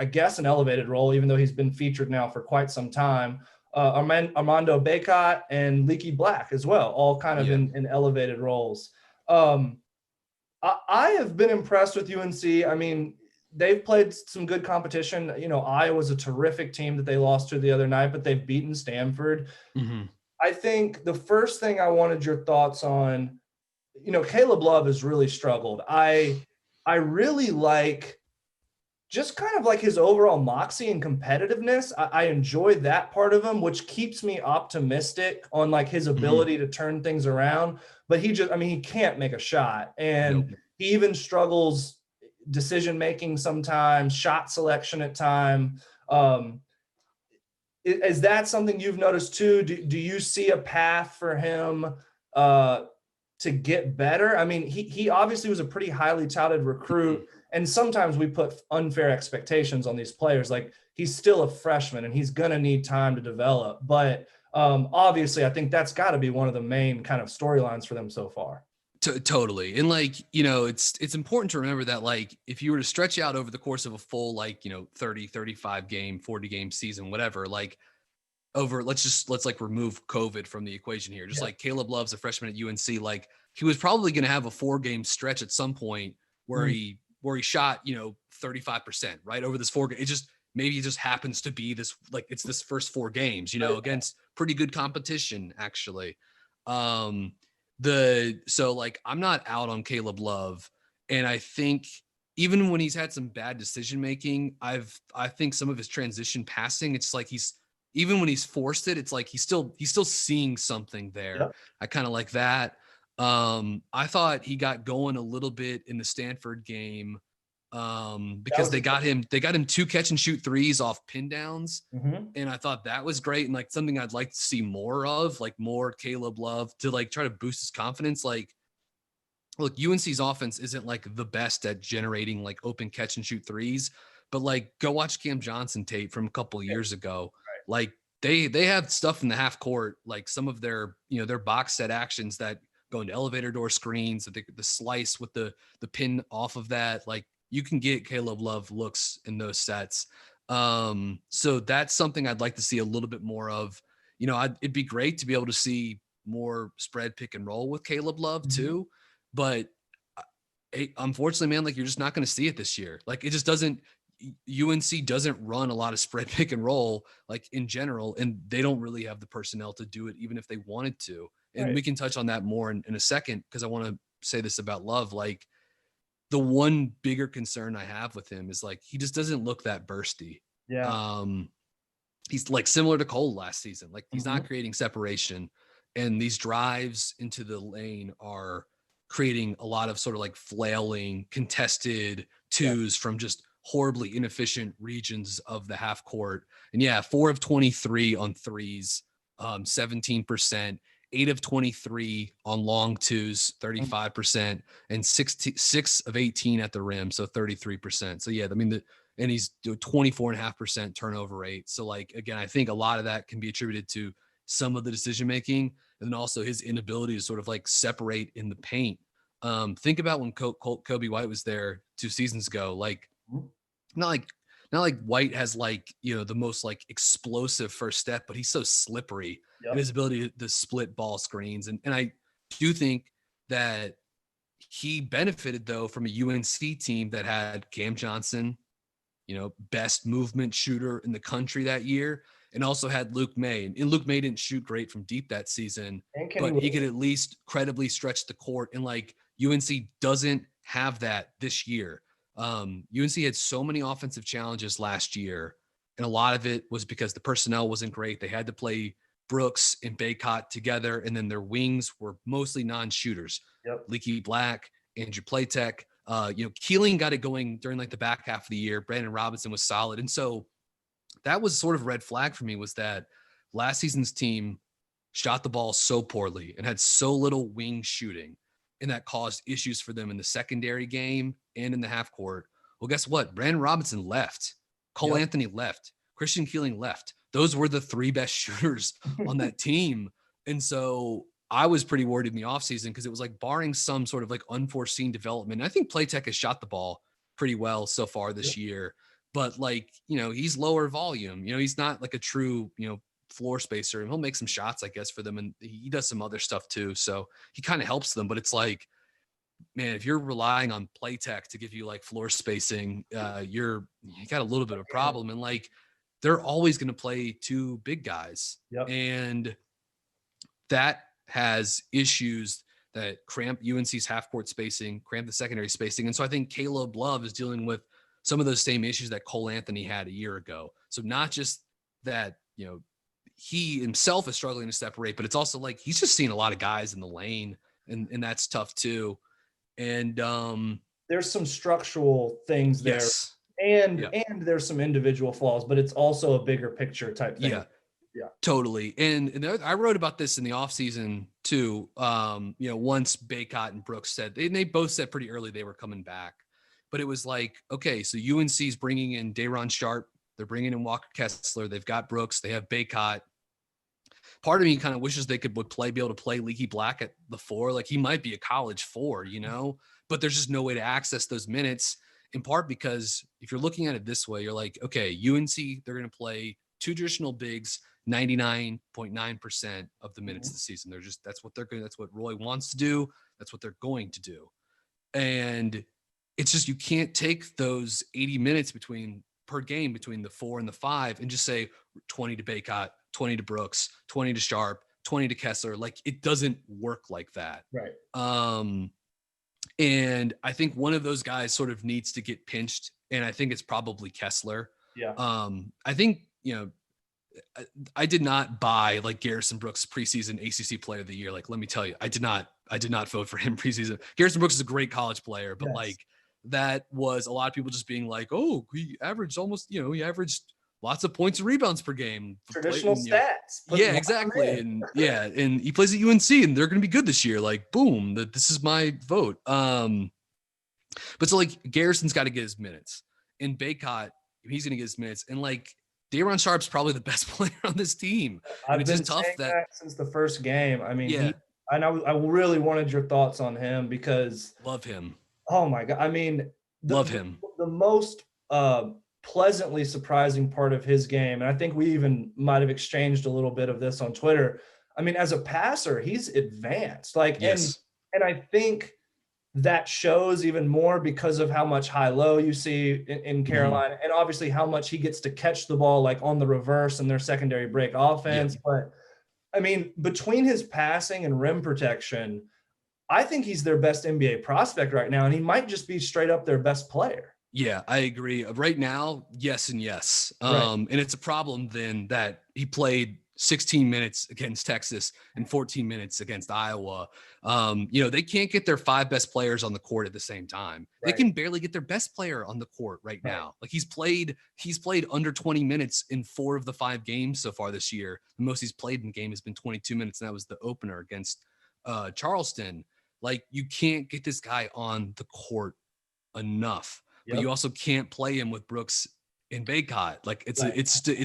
Speaker 1: I guess, an elevated role, even though he's been featured now for quite some time. Armando Bacot and Leaky Black as well, all kind of in elevated roles. I have been impressed with UNC. I mean, they've played some good competition. You know, Iowa's a terrific team that they lost to the other night, but they've beaten Stanford.
Speaker 2: Mm-hmm.
Speaker 1: I think the first thing I wanted your thoughts on, you know, Caleb Love has really struggled. I really like just kind of like his overall moxie and competitiveness. I enjoy that part of him, which keeps me optimistic on like his ability to turn things around. But he can't make a shot. And he even struggles decision-making sometimes, shot selection at time. Is that something you've noticed too? Do you see a path for him to get better? I mean, he obviously was a pretty highly touted recruit. And sometimes we put unfair expectations on these players. Like, he's still a freshman and he's going to need time to develop. But obviously, I think that's got to be one of the main kind of storylines for them so far.
Speaker 2: Totally. And like, you know, it's important to remember that, like, if you were to stretch out over the course of a full, like, you know, 30, 35 game, 40 game season, whatever, like let's like remove COVID from the equation here. Just like Caleb Love's a freshman at UNC, like he was probably going to have a 4-game stretch at some point where he shot, you know, 35%, right? Over this 4 game. Maybe it just happens to be this, like, it's this first 4 games, you know, against pretty good competition, actually. So like, I'm not out on Caleb Love. And I think even when he's had some bad decision making, I think some of his transition passing, it's like even when he's forced it, it's like he's still seeing something there. Yep. I kind of like that. I thought he got going a little bit in the Stanford game because they got him 2 catch and shoot threes off pin downs. And I thought that was great. And like something I'd like to see more of, like more Caleb Love to like try to boost his confidence. Like, look, UNC's offense isn't like the best at generating like open catch and shoot threes, but like go watch Cam Johnson tape from a couple of years ago. Like they have stuff in the half court, like some of their, you know, their box set actions that go into elevator door screens, the slice with the pin off of that. Like, you can get Caleb Love looks in those sets. So that's something I'd like to see a little bit more of. You know, it'd be great to be able to see more spread pick and roll with Caleb Love too. But unfortunately, man, like, you're just not going to see it this year. Like, it just doesn't. UNC doesn't run a lot of spread pick and roll, like, in general, and they don't really have the personnel to do it, even if they wanted to. And we can touch on that more in a second, because I want to say this about Love. Like, the one bigger concern I have with him is like, he just doesn't look that bursty. Yeah. He's like similar to Cole last season. Like, he's not creating separation, and these drives into the lane are creating a lot of sort of like flailing, contested twos from just horribly inefficient regions of the half court. And 4 of 23 on threes, 17%, 8 of 23 on long twos, 35%, and 6 of 18 at the rim, so 33%. So I mean, and he's 24.5% turnover rate. So like, again, I think a lot of that can be attributed to some of the decision making, and then also his inability to sort of like separate in the paint. Think about when Kobe White was there 2 seasons ago. Like, not like White has like, you know, the most like explosive first step, but he's so slippery in his ability to split ball screens. And I do think that he benefited though from a UNC team that had Cam Johnson, you know, best movement shooter in the country that year, and also had Luke May. And Luke May didn't shoot great from deep that season, but he could at least credibly stretch the court. And like, UNC doesn't have that this year. UNC had so many offensive challenges last year, and a lot of it was because the personnel wasn't great. They had to play Brooks and Bacot together, and then their wings were mostly non-shooters. Leaky Black, Andrew Platek. You know, Keeling got it going during like the back half of the year. Brandon Robinson was solid. And so that was sort of a red flag for me, was that last season's team shot the ball so poorly and had so little wing shooting and that caused issues for them in the secondary game and in the half court. Well, guess what? Brandon Robinson left. Cole Anthony left. Christian Keeling left. Those were the 3 best shooters on that team. And so I was pretty worried in the offseason because it was like barring some sort of like unforeseen development. I think Playtech has shot the ball pretty well so far this year, but like, he's lower volume. He's not like a true, floor spacer, and he'll make some shots, I guess, for them. And he does some other stuff too. So he kind of helps them, but it's like, man, if you're relying on Playtech to give you like floor spacing, you got a little bit of a problem. And like, they're always going to play 2 big guys. And that has issues that cramp UNC's half court spacing, cramp the secondary spacing. And so I think Caleb Love is dealing with some of those same issues that Cole Anthony had a year ago. So not just that, he himself is struggling to separate, but it's also like he's just seeing a lot of guys in the lane, and that's tough too. And
Speaker 1: there's some structural things there, and there's some individual flaws, but it's also a bigger picture type thing.
Speaker 2: Yeah, totally. And I wrote about this in the offseason too. Once Baycott and Brooks said, they both said pretty early they were coming back, but it was like, okay, so UNC's bringing in Day'Ron Sharpe. They're bringing in Walker Kessler. They've got Brooks. They have Baycott. Part of me kind of wishes they be able to play Leaky Black at the 4. Like, he might be a college 4, but there's just no way to access those minutes, in part because if you're looking at it this way, you're like, okay, UNC, they're going to play 2 traditional bigs 99.9% of the minutes of the season. That's what they're going to, that's what Roy wants to do. That's what they're going to do. And it's just, you can't take those 80 minutes per game between the 4 and the 5 and just say 20 to Baycott, 20 to Brooks, 20 to Sharpe, 20 to Kessler. Like, it doesn't work like that.
Speaker 1: Right.
Speaker 2: And I think one of those guys sort of needs to get pinched. And I think it's probably Kessler.
Speaker 1: Yeah.
Speaker 2: I think, I did not buy like Garrison Brooks preseason ACC player of the year. Like, let me tell you, I did not vote for him preseason. Garrison Brooks is a great college player, but like, that was a lot of people just being like, oh, he averaged he averaged lots of points and rebounds per game.
Speaker 1: Traditional stats.
Speaker 2: Yeah, exactly. And and he plays at UNC and they're going to be good this year. Like, boom, this is my vote. But so like Garrison's got to get his minutes, and Baycott, he's going to get his minutes. And like Day'Ron Sharpe's probably the best player on this team.
Speaker 1: I've been tough that since the first game. I mean, I really wanted your thoughts on him because
Speaker 2: love him.
Speaker 1: Oh my God. I mean,
Speaker 2: love him.
Speaker 1: The most pleasantly surprising part of his game, and I think we even might have exchanged a little bit of this on Twitter. I mean, as a passer, he's advanced. Like, and I think that shows even more because of how much high-low you see in Carolina, and obviously how much he gets to catch the ball like on the reverse and their secondary break offense. But I mean, between his passing and rim protection, I think he's their best NBA prospect right now, and he might just be straight up their best player.
Speaker 2: Yeah, I agree. Right now, yes and yes. And it's a problem then that he played 16 minutes against Texas and 14 minutes against Iowa. They can't get their 5 best players on the court at the same time. They can barely get their best player on the court right now. Like, he's played under 20 minutes in 4 of the 5 games so far this year. The most he's played in game has been 22 minutes, and that was the opener against Charleston. Like, you can't get this guy on the court enough, but you also can't play him with Brooks and Baycott. Like, it's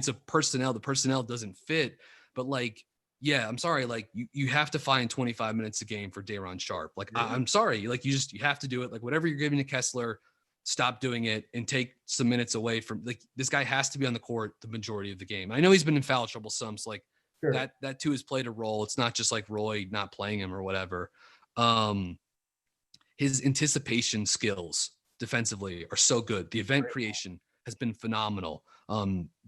Speaker 2: a personnel. The personnel doesn't fit. But like, yeah, I'm sorry. Like, you have to find 25 minutes a game for Day'Ron Sharpe. Like, I'm sorry. Like, you have to do it. Like, whatever you're giving to Kessler, stop doing it and take some minutes away from, like, this guy has to be on the court the majority of the game. I know he's been in foul trouble some, so like that too has played a role. It's not just like Roy not playing him or whatever. His anticipation skills defensively are so good. The event creation has been phenomenal.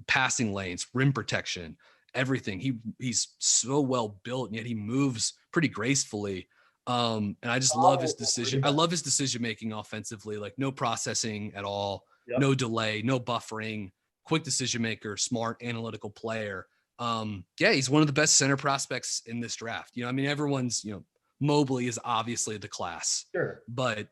Speaker 2: Passing lanes, rim protection, everything. He's so well built, and yet he moves pretty gracefully. And I just love his decision. I love his decision making offensively, like no processing at all, no delay, no buffering, quick decision maker, smart analytical player. He's one of the best center prospects in this draft. I mean, everyone's, Mobley is obviously the class.
Speaker 1: Sure.
Speaker 2: But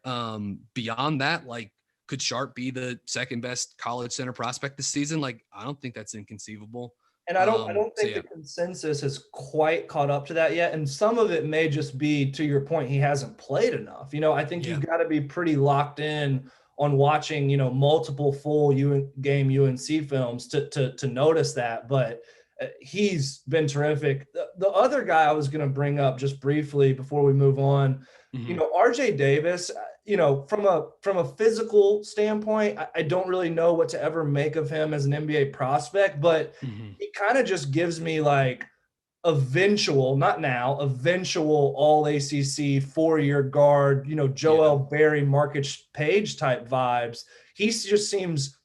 Speaker 2: beyond that, like, could Sharpe be the second best college center prospect this season? Like, I don't think that's inconceivable.
Speaker 1: And I don't
Speaker 2: So
Speaker 1: think the
Speaker 2: yeah,
Speaker 1: consensus has quite caught up to that yet. And some of it may just be, to your point, he hasn't played enough. I think
Speaker 2: yeah,
Speaker 1: you've got to be pretty locked in on watching, multiple full game UNC films to notice that. But he's been terrific. The other guy I was going to bring up just briefly before we move on,
Speaker 2: hmm
Speaker 1: RJ Davis, from a physical standpoint, I don't really know what to ever make of him as an NBA prospect, but
Speaker 2: hmm
Speaker 1: he kind of just gives me like eventual, not now, eventual all ACC 4-year guard,
Speaker 2: yeah,
Speaker 1: Joel Berry, Marcus Page type vibes. He just seems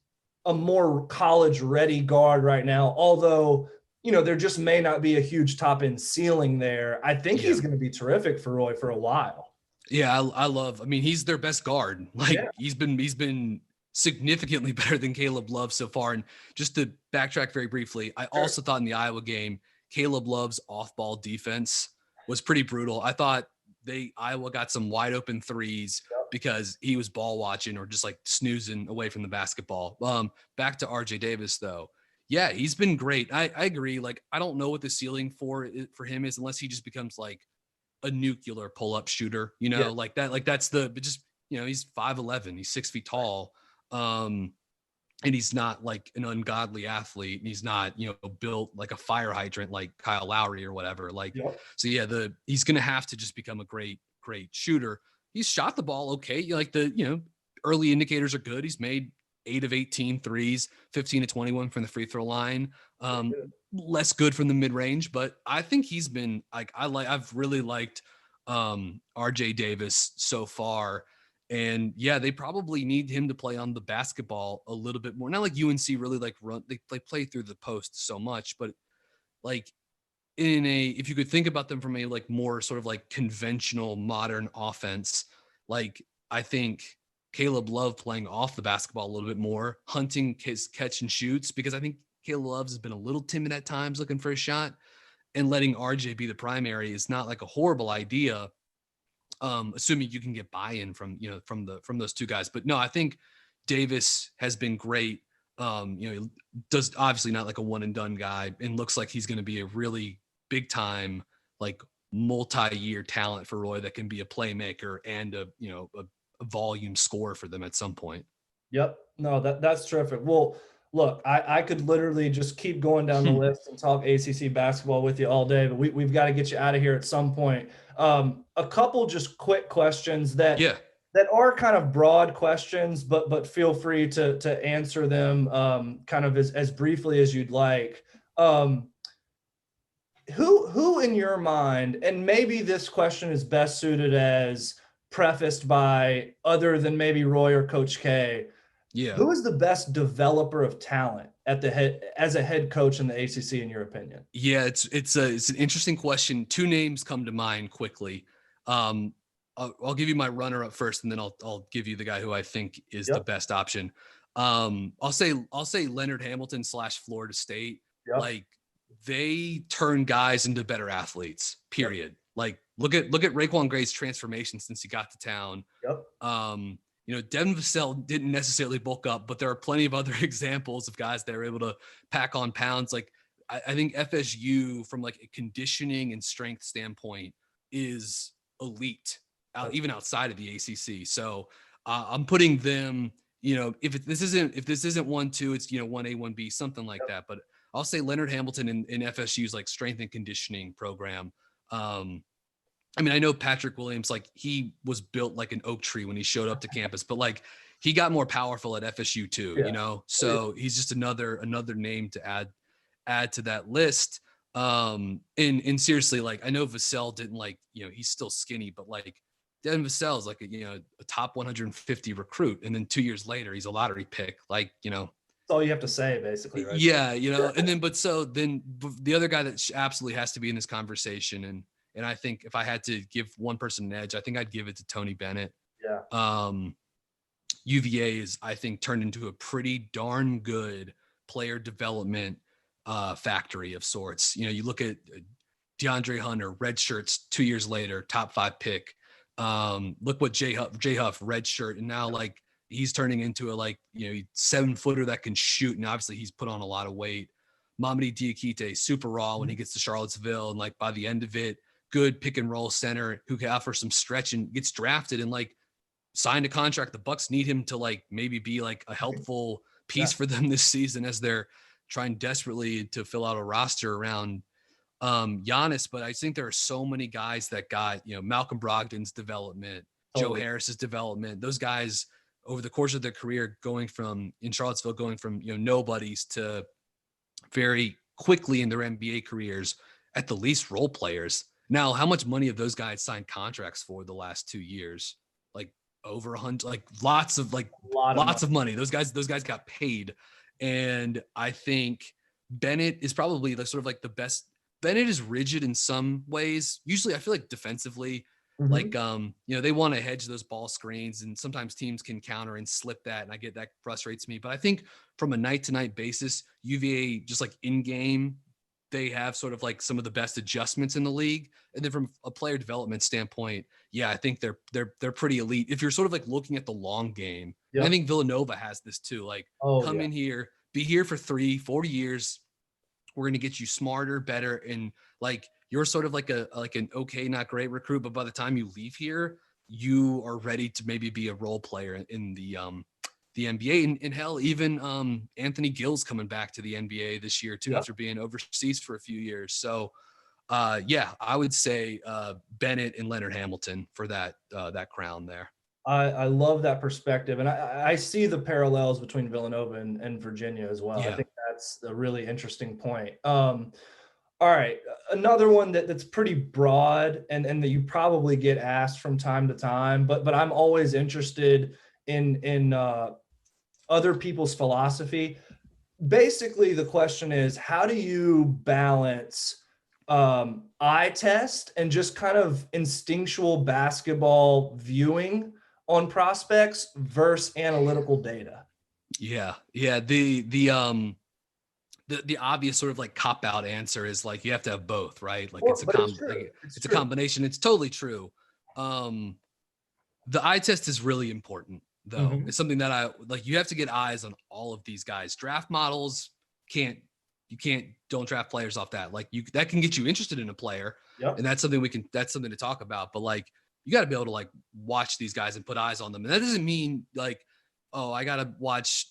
Speaker 1: a more college ready guard right now, although, there just may not be a huge top end ceiling there. I think
Speaker 2: yeah.
Speaker 1: he's going to be terrific for Roy for a while.
Speaker 2: Yeah, I love. I mean, he's their best guard. Like
Speaker 1: Yeah,
Speaker 2: he's been significantly better than Caleb Love so far. And just to backtrack very briefly, I
Speaker 1: sure.
Speaker 2: also thought in the Iowa game, Caleb Love's off-ball defense was pretty brutal. I thought Iowa got some wide open threes because he was ball watching or just like snoozing away from the basketball. Back to RJ Davis though. Yeah, he's been great. I agree. Like I don't know what the ceiling for him is unless he just becomes like a nuclear pull-up shooter,
Speaker 1: Yeah.
Speaker 2: like that. Like that's but just, he's 5'11, he's 6 feet tall. Um, and he's not like an ungodly athlete. And he's not, built like a fire hydrant like Kyle Lowry or whatever. Like,
Speaker 1: Yep.
Speaker 2: so yeah, he's gonna have to just become a great, great shooter. He's shot the ball okay. Like early indicators are good. He's made 8 of 18 threes, 15 to 21 from the free throw line. Less good from the mid range, but I think he's been like I've really liked RJ Davis so far. And yeah, they probably need him to play on the basketball a little bit more. Not like UNC really like run, they play through the post so much, but like if you could think about them from a like more sort of like conventional modern offense, like I think Caleb Love playing off the basketball a little bit more, hunting his catch and shoots, because I think Caleb Love has been a little timid at times looking for a shot, and letting RJ be the primary is not like a horrible idea. Assuming you can get buy-in from those two guys. But no, I think Davis has been great. He does obviously not like a one and done guy, and looks like he's going to be a really big time, like multi-year talent for Roy that can be a playmaker and a volume scorer for them at some point.
Speaker 1: Yep. No, that's terrific. Well, look, I could literally just keep going down the list and talk ACC basketball with you all day, but we've got to get you out of here at some point. A couple just quick questions that
Speaker 2: Yeah.
Speaker 1: that are kind of broad questions, but feel free to answer them kind of as briefly as you'd like. Um, who in your mind, and maybe this question is best suited as prefaced by other than maybe Roy or Coach K,
Speaker 2: Yeah.
Speaker 1: who is the best developer of talent at the head as a head coach in the ACC in your opinion?
Speaker 2: Yeah, it's an interesting question. Two names come to mind quickly. I'll give you my runner up first, and then I'll give you the guy who I think is the
Speaker 1: Yep.
Speaker 2: best option. I'll say Leonard Hamilton / Florida State.
Speaker 1: Yep.
Speaker 2: Like they turn guys into better athletes.
Speaker 1: Yep.
Speaker 2: Period. Like look at Raekwon Gray's transformation since he got to town.
Speaker 1: Yep.
Speaker 2: Devin Vassell didn't necessarily bulk up, but there are plenty of other examples of guys that are able to pack on pounds. Like I think FSU from like a conditioning and strength standpoint is elite even outside of the ACC. So I'm putting them, if this isn't 1-2, it's 1A, 1B, something like that. But I'll say Leonard Hamilton in FSU's like strength and conditioning program. I mean, I know Patrick Williams, like he was built like an oak tree when he showed up to campus, but like he got more powerful at FSU too,
Speaker 1: Yeah.
Speaker 2: So he's just another name to add to that list. And seriously, like I know Vassell didn't like, he's still skinny, but like Devin Vassell is like a top 150 recruit, and then 2 years later he's a lottery pick. Like
Speaker 1: That's all you have to say, basically, right?
Speaker 2: yeah, and then then the other guy that absolutely has to be in this conversation, and I think if I had to give one person an edge, I think I'd give it to Tony Bennett.
Speaker 1: Yeah.
Speaker 2: UVA is, I think, turned into a pretty darn good player development factory of sorts. You look at DeAndre Hunter, red shirts 2 years later, top 5 pick. Look what Jay Huff, red shirt, and now like he's turning into a 7-footer that can shoot, and obviously he's put on a lot of weight. Mamadi Diakite, super raw when he gets to Charlottesville, and like by the end of it, good pick and roll center who can offer some stretch and gets drafted and like signed a contract. The Bucks need him to like maybe be like a helpful piece for them this season as they're trying desperately to fill out a roster around Giannis. But I think there are so many guys that got, Malcolm Brogdon's development, Joe Harris's development, those guys over the course of their career in Charlottesville, going from, nobodies to very quickly in their NBA careers at the least role players. Now, how much money have those guys signed contracts for the last 2 years? Like over 100, like lots of money. Those guys got paid. And I think Bennett is probably like sort of like the best. Bennett is rigid in some ways. Usually I feel like defensively, like, they want to hedge those ball screens, and sometimes teams can counter and slip that. And I get that frustrates me, but I think from a night to night basis, UVA just like in game, they have sort of like some of the best adjustments in the league. And then from a player development standpoint, yeah, I think they're pretty elite. If you're sort of like looking at the long game, and I think Villanova has this too, like in here, be here for 3-4 years. We're going to get you smarter, better. And like, you're sort of like an okay, not great recruit, but by the time you leave here, you are ready to maybe be a role player in the NBA. And hell, even Anthony Gill's coming back to the NBA this year too, after being overseas for a few years. So I would say Bennett and Leonard Hamilton for that crown there.
Speaker 1: I love that perspective. And I see the parallels between Villanova and Virginia as well.
Speaker 2: Yeah.
Speaker 1: I think that's a really interesting point. All right. Another one that's pretty broad and that you probably get asked from time to time, but I'm always interested in other people's philosophy. Basically, the question is, how do you balance eye test and just kind of instinctual basketball viewing on prospects versus analytical data?
Speaker 2: Yeah. The obvious sort of like cop out answer is like, you have to have both, right? Like it's a combination. It's totally true. The eye test is really important though. It's something that you have to get eyes on all of these guys. Draft models don't draft players off that. Like that can get you interested in a player. And that's something to talk about, but like, you got to be able to like watch these guys and put eyes on them. And that doesn't mean like, oh, I got to watch,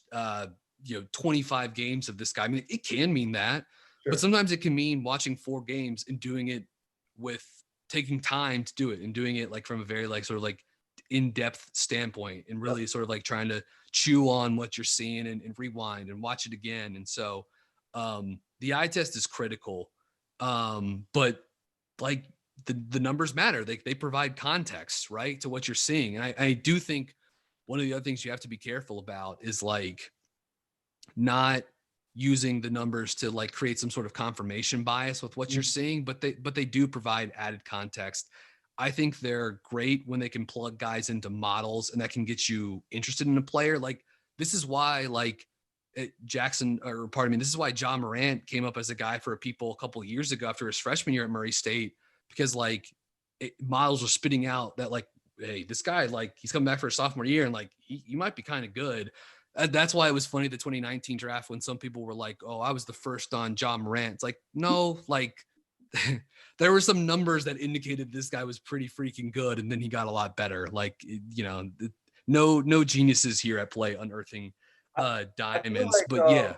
Speaker 2: 25 games of this guy. I mean, it can mean that, but sometimes it can mean watching 4 games and doing it with taking time to do it and doing it like from a very like sort of like in-depth standpoint and really sort of like trying to chew on what you're seeing and rewind and watch it again. And so the eye test is critical. But like the numbers matter. They provide context, right, to what you're seeing. And I do think one of the other things you have to be careful about is like not using the numbers to like create some sort of confirmation bias with what you're seeing, but they do provide added context. I think they're great when they can plug guys into models, and that can get you interested in a player. Like this is why like this is why John Morant came up as a guy for people a couple of years ago after his freshman year at Murray State, because like models were spitting out that like, hey, this guy, like he's coming back for a sophomore year and like he might be kind of good. That's why it was funny, the 2019 draft, when some people were like, oh, I was the first on John Morant. It's like, no, like there were some numbers that indicated this guy was pretty freaking good. And then he got a lot better. Like, no geniuses here at play unearthing diamonds, but yeah.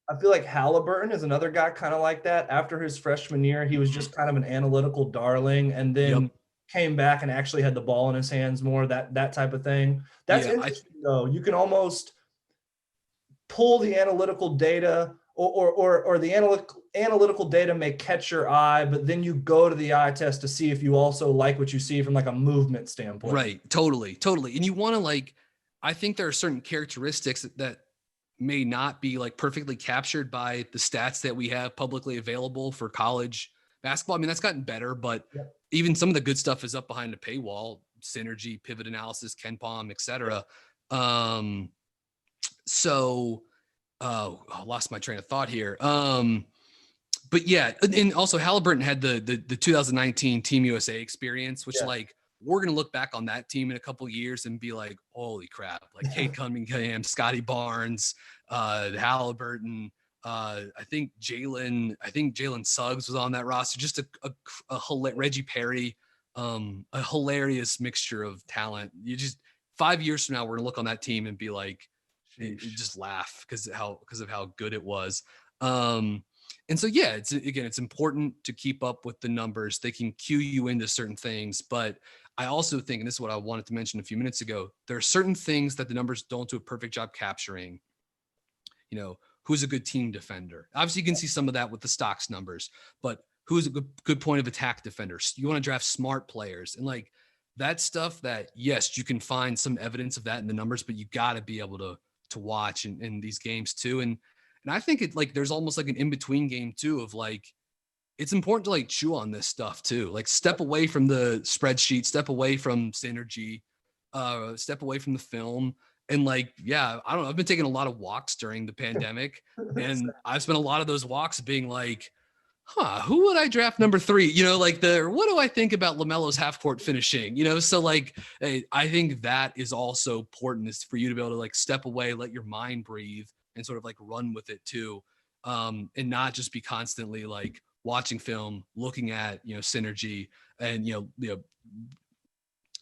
Speaker 1: I feel like Halliburton is another guy kind of like that. After his freshman year, he was just kind of an analytical darling, and then came back and actually had the ball in his hands more, that type of thing. That's interesting though. You can almost pull the analytical data or the analytical data may catch your eye, but then you go to the eye test to see if you also like what you see from like a movement standpoint.
Speaker 2: Right. Totally. And you want to like, I think there are certain characteristics that may not be like perfectly captured by the stats that we have publicly available for college basketball. I mean, that's gotten better, but even some of the good stuff is up behind the paywall: synergy, pivot analysis, KenPom, etc. I lost my train of thought here. But yeah, and also Halliburton had the 2019 Team USA experience, which like we're gonna look back on that team in a couple of years and be like, holy crap! Like Cade Cunningham, Scotty Barnes, Halliburton, I think Jalen Suggs was on that roster. Just Reggie Perry, a hilarious mixture of talent. You just 5 years from now, we're gonna look on that team and be like, just laugh because of how good it was. And so yeah, it's important to keep up with the numbers. They can cue you into certain things, but I also think, and this is what I wanted to mention a few minutes ago, there are certain things that the numbers don't do a perfect job capturing. You know, who's a good team defender? Obviously, you can see some of that with the stocks numbers, but who's a good point of attack defender? You want to draft smart players, and like that stuff that, yes, you can find some evidence of that in the numbers, but you got to be able to watch in these games too. And I think it like there's almost like an in-between game too of like it's important to like chew on this stuff too. Like step away from the spreadsheet, step away from synergy, step away from the film. And like, yeah, I don't know. I've been taking a lot of walks during the pandemic, and I've spent a lot of those walks being like, who would I draft number 3? You know, like what do I think about LaMelo's half court finishing? You know, so like, I think that is also important, is for you to be able to like step away, let your mind breathe, and sort of like run with it too. And not just be constantly like watching film, looking at, you know, synergy and, you know,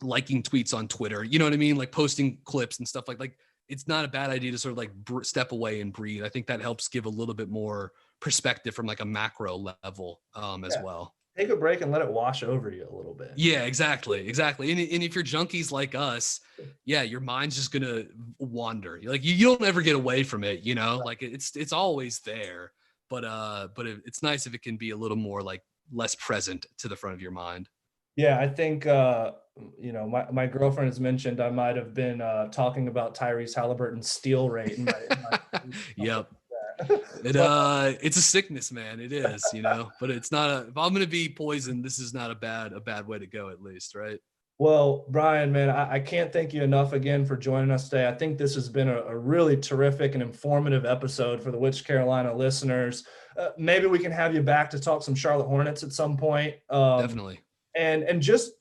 Speaker 2: liking tweets on Twitter, you know what I mean? Like posting clips and stuff like it's not a bad idea to sort of like step away and breathe. I think that helps give a little bit more perspective from like a macro level as well.
Speaker 1: Take a break and let it wash over you a little bit.
Speaker 2: Yeah, exactly. And if you're junkies like us, yeah, your mind's just gonna wander. Like you don't ever get away from it, you know. Like it's always there, but it's nice if it can be a little more like less present to the front of your mind.
Speaker 1: Yeah, I think you know, my girlfriend has mentioned I might have been talking about Tyrese Halliburton's steal rate.
Speaker 2: Yep. It's a sickness, man. It is, you know, but it's not if I'm going to be poisoned, this is not a bad way to go, at least. Right.
Speaker 1: Well, Brian, man, I can't thank you enough again for joining us today. I think this has been a really terrific and informative episode for the Which Carolina listeners. Maybe we can have you back to talk some Charlotte Hornets at some point.
Speaker 2: Definitely.
Speaker 1: And just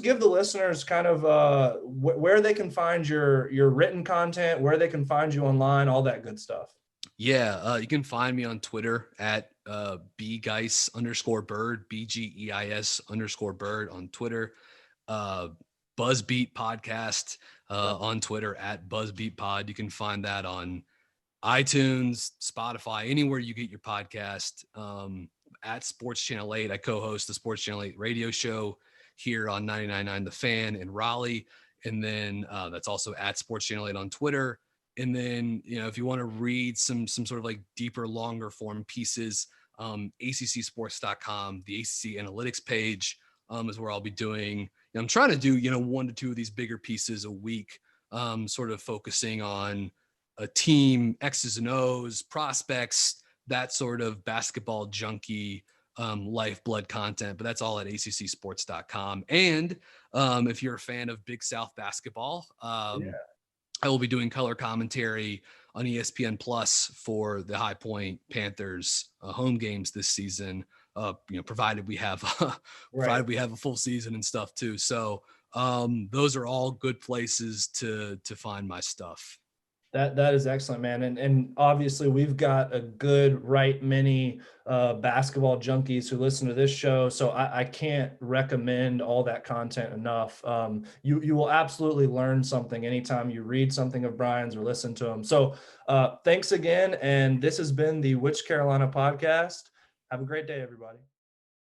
Speaker 1: give the listeners kind of where they can find your written content, where they can find you online, all that good stuff.
Speaker 2: Yeah, you can find me on Twitter at bgeis_bird, BGEIS_bird on Twitter. Buzzbeat podcast on Twitter at BuzzbeatPod. You can find that on iTunes, Spotify, anywhere you get your podcast. At Sports Channel 8, I co-host the Sports Channel 8 radio show here on 99.9 The Fan in Raleigh. And then that's also at Sports Channel 8 on Twitter. And then, you know, if you want to read some sort of like deeper, longer form pieces, ACCsports.com, the ACC analytics page is where I'll be doing. I'm trying to do, you know, 1 to 2 of these bigger pieces a week, sort of focusing on a team, X's and O's, prospects, that sort of basketball junkie lifeblood content, but that's all at ACCsports.com. And if you're a fan of Big South basketball, I will be doing color commentary on ESPN Plus for the High Point Panthers home games this season. You know, provided we have provided we have a full season and stuff too. So those are all good places to find my stuff.
Speaker 1: That is excellent, man. And obviously we've got a good many basketball junkies who listen to this show. So I can't recommend all that content enough. You will absolutely learn something anytime you read something of Brian's or listen to him. So thanks again. And this has been the Which Carolina podcast. Have a great day, everybody.